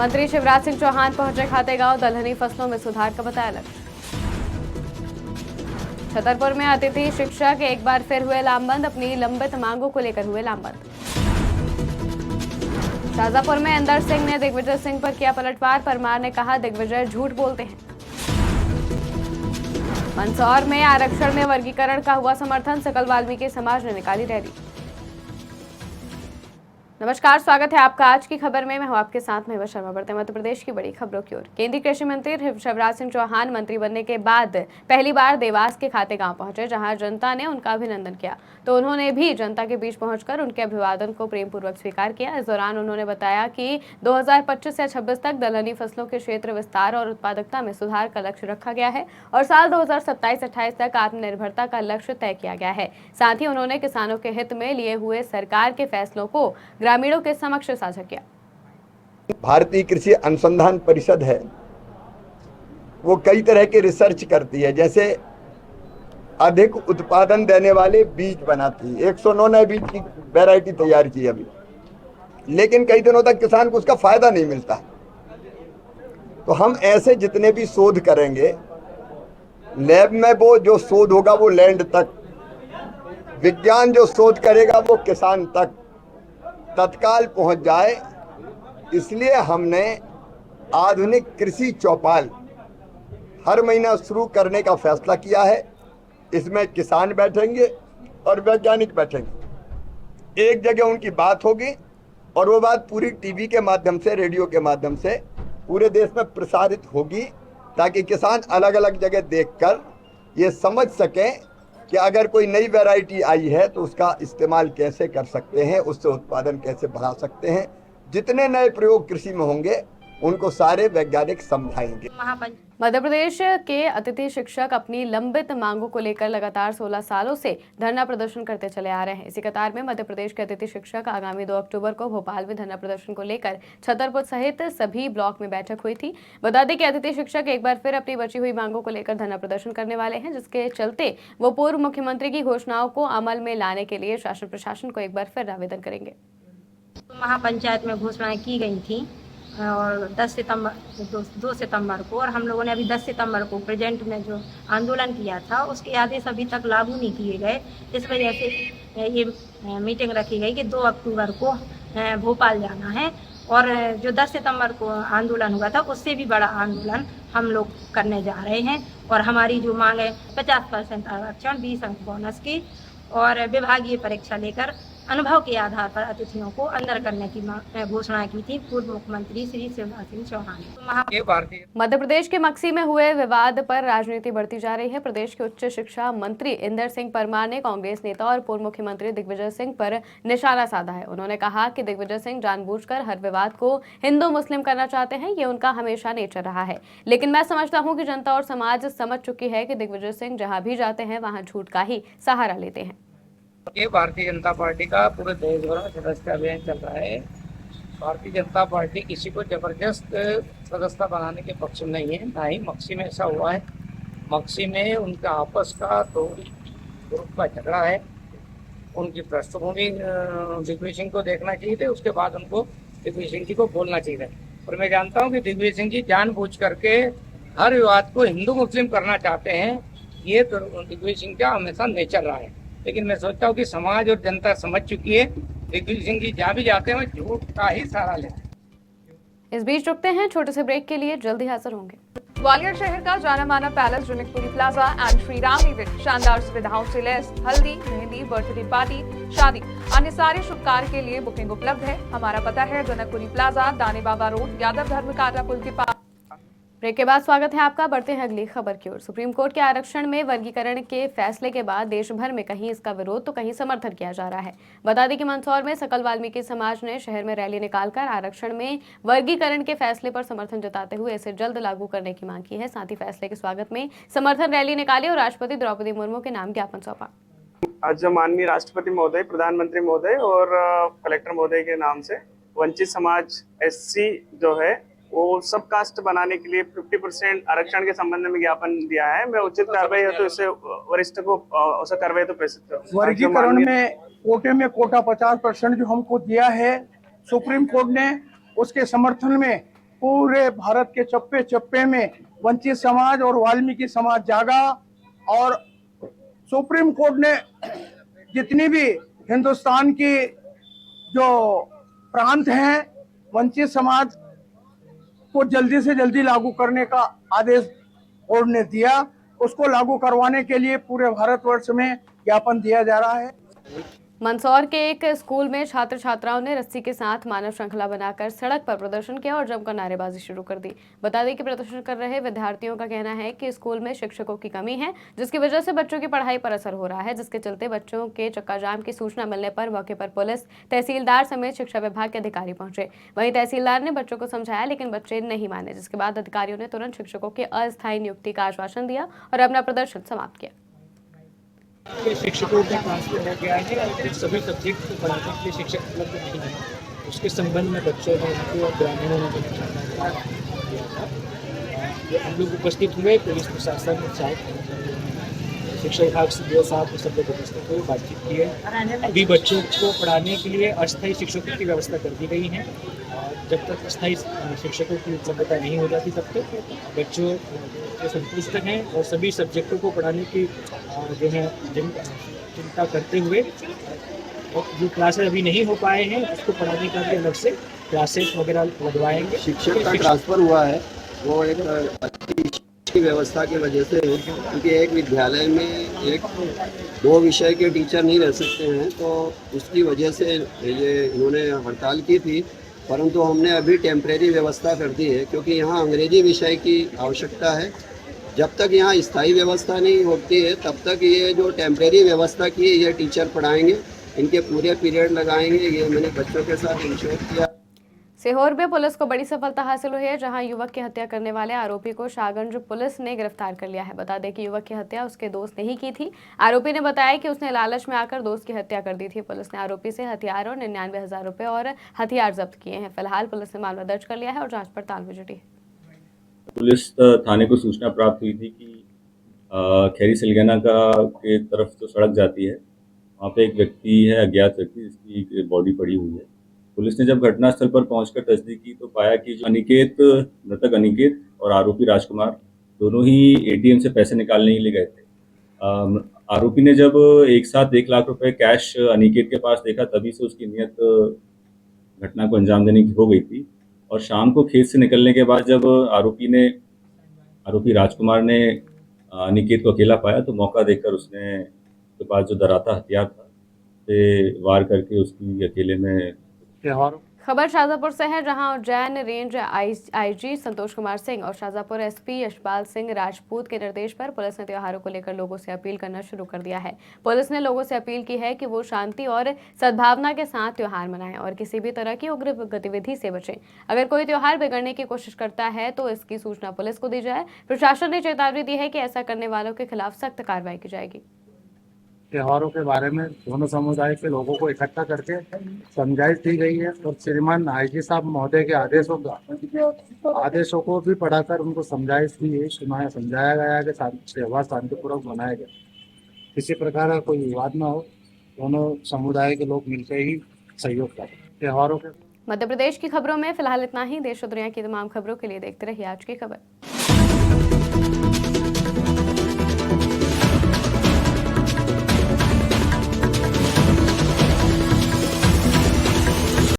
मंत्री शिवराज सिंह चौहान पहुंचे खातेगांव, दलहनी फसलों में सुधार का बताया लक्ष्य। छतरपुर में अतिथि शिक्षक एक बार फिर हुए लामबंद, अपनी लंबित मांगों को लेकर हुए लामबंद। शाजापुर में इंदर सिंह ने दिग्विजय सिंह पर किया पलटवार, परमार ने कहा दिग्विजय झूठ बोलते हैं। मंदसौर में आरक्षण में वर्गीकरण का हुआ समर्थन, सकल वाल्मीकि समाज ने निकाली रैली। नमस्कार, स्वागत है आपका आज की खबर में। मैं हूं आपके साथ में शर्मा। बढ़ते मध्य प्रदेश की बड़ी खबरों की ओर। केंद्रीय कृषि मंत्री शिवराज सिंह चौहान मंत्री बनने के बाद पहली बार देवास के खातेगांव पहुंचे, जहां जनता ने उनका अभिनंदन किया तो उन्होंने भी जनता के बीच पहुंचकर उनके अभिवादन को प्रेम पूर्वक स्वीकार किया। इस दौरान उन्होंने बताया कि 2025 या 26 तक दलहनी फसलों के क्षेत्र विस्तार और उत्पादकता में सुधार का लक्ष्य रखा गया है और साल 2027-28 तक आत्मनिर्भरता का लक्ष्य तय किया गया है। साथ ही उन्होंने किसानों के हित में लिए हुए सरकार के फैसलों को ग्रामीणों के समक्ष साझा किया। भारतीय कृषि अनुसंधान परिषद है, वो कई तरह के रिसर्च करती है, जैसे अधिक उत्पादन देने वाले बीज बनाती है। 109 नए बीज की वैरायटी तैयार की अभी, लेकिन कई दिनों तक किसान को उसका फायदा नहीं मिलता। तो हम ऐसे जितने भी शोध करेंगे लैब में, वो जो शोध होगा वो लैंड तक, विज्ञान जो शोध करेगा वो किसान तक तत्काल पहुंच जाए, इसलिए हमने आधुनिक कृषि चौपाल हर महीना शुरू करने का फैसला किया है। इसमें किसान बैठेंगे और वैज्ञानिक बैठेंगे, एक जगह उनकी बात होगी और वो बात पूरी टीवी के माध्यम से, रेडियो के माध्यम से पूरे देश में प्रसारित होगी, ताकि किसान अलग अलग जगह देखकर ये समझ सकें कि अगर कोई नई वैरायटी आई है तो उसका इस्तेमाल कैसे कर सकते हैं, उससे उत्पादन कैसे बढ़ा सकते हैं। जितने नए प्रयोग कृषि में होंगे उनको सारे वैज्ञानिक समझाएंगे। मध्य प्रदेश के अतिथि शिक्षक अपनी लंबित मांगों को लेकर लगातार 16 सालों से धरना प्रदर्शन करते चले आ रहे हैं। इसी कतार में मध्य प्रदेश के अतिथि शिक्षक आगामी 2 अक्टूबर को भोपाल में धरना प्रदर्शन को लेकर छतरपुर सहित सभी ब्लॉक में बैठक हुई थी। बता दें कि अतिथि शिक्षक एक बार फिर अपनी बची हुई मांगों को लेकर धरना प्रदर्शन करने वाले हैं, जिसके चलते वो पूर्व मुख्यमंत्री की घोषणाओं को अमल में लाने के लिए शासन प्रशासन को एक बार फिर आवेदन करेंगे। महापंचायत में घोषणाएं की गई थी और 2 सितंबर को, और हम लोगों ने अभी 10 सितंबर को प्रेजेंट में जो आंदोलन किया था उसके आदेश अभी तक लागू नहीं किए गए। इस वजह से ये मीटिंग रखी गई कि 2 अक्टूबर को भोपाल जाना है और जो 10 सितंबर को आंदोलन हुआ था उससे भी बड़ा आंदोलन हम लोग करने जा रहे हैं। और हमारी जो मांग है 50% आरक्षण, 20 अंक बोनस की और विभागीय परीक्षा लेकर अनुभव के आधार पर अतिथियों को अंदर करने की घोषणा की थी पूर्व मुख्यमंत्री श्री शिवराज सिंह चौहान ने। मध्य प्रदेश के मक्सी में हुए विवाद पर राजनीति बढ़ती जा रही है। प्रदेश के उच्च शिक्षा मंत्री इंदर सिंह परमार ने कांग्रेस नेता और पूर्व मुख्यमंत्री दिग्विजय सिंह पर निशाना साधा है। उन्होंने कहा कि दिग्विजय सिंह जानबूझकर हर विवाद को हिंदू मुस्लिम करना चाहते हैं, ये उनका हमेशा नेचर रहा है। लेकिन मैं समझता हूँ कि जनता और समाज समझ चुकी है कि दिग्विजय सिंह जहाँ भी जाते हैं वहाँ झूठ का ही सहारा लेते हैं। ये भारतीय जनता पार्टी का पूरे देश भर में सदस्यता अभियान चल रहा है। भारतीय जनता पार्टी किसी को जबरदस्त सदस्यता बनाने के पक्ष में नहीं है, ना ही मक्सी में ऐसा हुआ है। मक्सी में उनका आपस का 2 ग्रुप का झगड़ा है। उनकी पृष्ठभूमि दिग्विजय सिंह को देखना चाहिए थे, उसके बाद उनको दिग्विजय सिंह जी को बोलना चाहिए। और मैं जानता हूँ कि दिग्विजय सिंह जी जानबूझ करके हर विवाद को हिंदू मुस्लिम करना चाहते हैं। ये तो दिग्विजय सिंह का हमेशा नेचर रहा है। लेकिन मैं सोचता हूँ कि समाज और जनता समझ चुकी है, दिग्विजय सिंह जी जहाँ भी जाते हैं झूठ का ही सहारा लेते हैं। इस बीच रुकते हैं छोटे से ब्रेक के लिए, जल्दी हाजिर होंगे। ग्वालियर शहर का जाना माना palace Janakpuri plaza and Shri Ram event शानदार सुविधाओं से लैस हल्दी, मेहंदी, बर्थडे पार्टी, शादी, अन्य सारे शुभ कार्य के लिए बुकिंग उपलब्ध है। हमारा पता है जनकपुरी प्लाजा, दाने बाबा रोड, यादव धर्म काटा पुल के पास। ब्रेक के बाद स्वागत है आपका। बढ़ते हैं अगली खबर की ओर। सुप्रीम कोर्ट के आरक्षण में वर्गीकरण के फैसले के बाद देश भर में कहीं इसका विरोध तो कहीं समर्थन किया जा रहा है। बता दें कि मंदसौर में सकल वाल्मीकि समाज ने शहर में रैली निकालकर आरक्षण में वर्गीकरण के फैसले पर समर्थन जताते हुए इसे जल्द लागू करने की मांग की है। साथ ही फैसले के स्वागत में समर्थन रैली निकाली और राष्ट्रपति द्रौपदी मुर्मू के नाम ज्ञापन सौंपा। आज माननीय राष्ट्रपति महोदय, प्रधानमंत्री महोदय और कलेक्टर महोदय के नाम से वंचित समाज SC जो है वो सब कास्ट बनाने के लिए 50% आरक्षण के संबंध में ज्ञापन दिया है। मैं उचित कार्रवाई है तो इसे वरिष्ठ को उसे कार्रवाई तो प्रेषित करूं। वर्गीकरण में कोटे में कोटा 50% जो हमको दिया है, सुप्रीम कोर्ट ने उसके समर्थन में पूरे भारत के चप्पे चप्पे में वंचित समाज और वाल्मीकि समाज जागा और सुप्रीम कोर्ट ने जितनी भी हिंदुस्तान की जो प्रांत हैं वंचित समाज को जल्दी से जल्दी लागू करने का आदेश कोर्ट ने दिया, उसको लागू करवाने के लिए पूरे भारतवर्ष में ज्ञापन दिया जा रहा है। मंदसौर के एक स्कूल में छात्र छात्राओं ने रस्सी के साथ मानव श्रृंखला बनाकर सड़क पर प्रदर्शन किया और जमकर नारेबाजी शुरू कर दी। बता दें कि प्रदर्शन कर रहे विद्यार्थियों का कहना है कि स्कूल में शिक्षकों की कमी है, जिसकी वजह से बच्चों की पढ़ाई पर असर हो रहा है, जिसके चलते बच्चों के चक्काजाम की सूचना मिलने पर मौके पर पुलिस, तहसीलदार समेत शिक्षा विभाग के अधिकारी पहुंचे। वहीं तहसीलदार ने बच्चों को समझाया, लेकिन बच्चे नहीं माने, जिसके बाद अधिकारियों ने तुरंत शिक्षकों की अस्थायी नियुक्ति का आश्वासन दिया और अपना प्रदर्शन समाप्त किया। शिक्षकों का ट्रांसफर हो गया है और सभी सब्जेक्ट को पढ़ाने के लिए शिक्षक उपलब्ध नहीं है। उसके संबंध में बच्चों ने और ग्रामीणों ने दिया था। हम लोग उपस्थित हुए, पुलिस प्रशासन के साथ शिक्षा विभाग से 2 साहब सब लोग उपस्थित हुए, बातचीत की है। अभी बच्चों को पढ़ाने के लिए अस्थायी शिक्षकों की व्यवस्था कर दी गई है और जब तक अस्थायी शिक्षकों की उपलब्धता नहीं हो जाती तब तक बच्चों जो संतुष्ट हैं और सभी सब्जेक्टों को पढ़ाने की जो है चिंता करते हुए और जो क्लासेस अभी नहीं हो पाए हैं उसको पढ़ाने का भी अलग से क्लासेस वगैरह लगवाएंगे। शिक्षक का ट्रांसफ़र हुआ है वो एक अच्छी व्यवस्था की वजह से, क्योंकि एक विद्यालय में 2 विषय के टीचर नहीं रह सकते हैं, तो उसकी वजह से ये इन्होंने हड़ताल की थी। परंतु हमने अभी टेम्परेरी व्यवस्था कर दी है, क्योंकि यहाँ अंग्रेजी विषय की आवश्यकता है। जब तक यहाँ स्थायी व्यवस्था नहीं होती है तब तक ये जो टेम्परेरी व्यवस्था की ये टीचर पढ़ाएंगे, इनके पूरे पीरियड लगाएंगे। ये मैंने बच्चों के साथ इंश्योर किया। सीहोर में पुलिस को बड़ी सफलता हासिल हुई है, जहां युवक की हत्या करने वाले आरोपी को शाहगंज पुलिस ने गिरफ्तार कर लिया है। बता दें कि युवक की हत्या उसके दोस्त ने ही की थी। आरोपी ने बताया कि उसने लालच में आकर दोस्त की हत्या कर दी थी। पुलिस ने आरोपी से हथियार और 99,000 रुपए और हथियार जब्त किए हैं। फिलहाल पुलिस ने मामला दर्ज कर लिया है और जाँच पड़ताल में जुटी है। पुलिस थाने को सूचना प्राप्त हुई थी कि खैरी सिलगना के तरफ जो सड़क जाती है वहाँ पे एक व्यक्ति है, अज्ञात व्यक्ति, जिसकी बॉडी पड़ी हुई है। पुलिस ने जब घटनास्थल पर पहुंचकर तस्दीक की तो पाया कि जो मृतक अनिकेत और आरोपी राजकुमार दोनों ही एटीएम से पैसे निकालने के लिए गए थे। आरोपी ने जब एक साथ 1 लाख रुपए कैश अनिकेत के पास देखा, तभी से उसकी नीयत घटना को अंजाम देने की हो गई थी। और शाम को खेत से निकलने के बाद जब आरोपी राजकुमार ने अनिकेत को अकेला पाया तो मौका देखकर उसने उसके पास जो दराता हथियार था से वार करके उसकी अकेले में। खबर शाहजहाँपुर से है, जहां उज्जैन रेंज आईजी संतोष कुमार सिंह और शाहजहाँपुर एसपी यशपाल सिंह राजपूत के निर्देश पर पुलिस ने त्योहारों को लेकर लोगों से अपील करना शुरू कर दिया है। पुलिस ने लोगों से अपील की है कि वो शांति और सद्भावना के साथ त्योहार मनाएं और किसी भी तरह की उग्र गतिविधि से बचें। अगर कोई त्योहार बिगड़ने की कोशिश करता है तो इसकी सूचना पुलिस को दी जाए। प्रशासन ने चेतावनी दी है कि ऐसा करने वालों के खिलाफ सख्त कार्रवाई की जाएगी। त्योहारों के बारे में दोनों समुदाय के लोगों को इकट्ठा करके समझाइश दी गई है और श्रीमान आईजी साहब महोदय के आदेशों को भी पढ़ाकर उनको समझाइश दी है, समझाया गया है कि त्योहार शांतिपूर्वक मनाया गया, किसी प्रकार का कोई विवाद न हो, दोनों समुदाय के लोग मिलकर ही सहयोग करें त्योहारों के। मध्य प्रदेश की खबरों में फिलहाल इतना ही। देश और दुनिया की तमाम खबरों के लिए देखते रहिए आज की खबर।